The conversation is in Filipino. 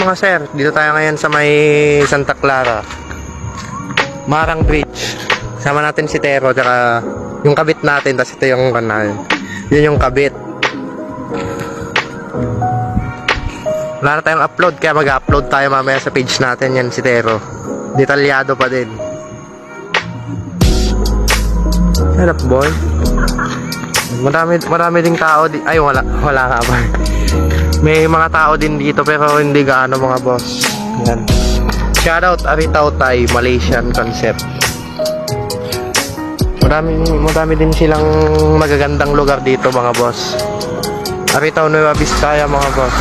mga sir, dito tayo ngayon sa may Santa Clara Marang Bridge. Sama natin si Tero, tsaka yung kabit natin, tapos ito yung kanal. Yun yung kabit. Wala na tayong upload, kaya mag-upload tayo mamaya sa page natin. Yan si Tero, detalyado pa din. Harap boy. Marami ding tao ay wala nga ba. May mga tao din dito pero hindi gaano mga boss. Yan. Shoutout Aritaw Thai Malaysian concept. Marami din silang magagandang lugar dito mga boss. Aritaw Nueva Vizcaya mga boss.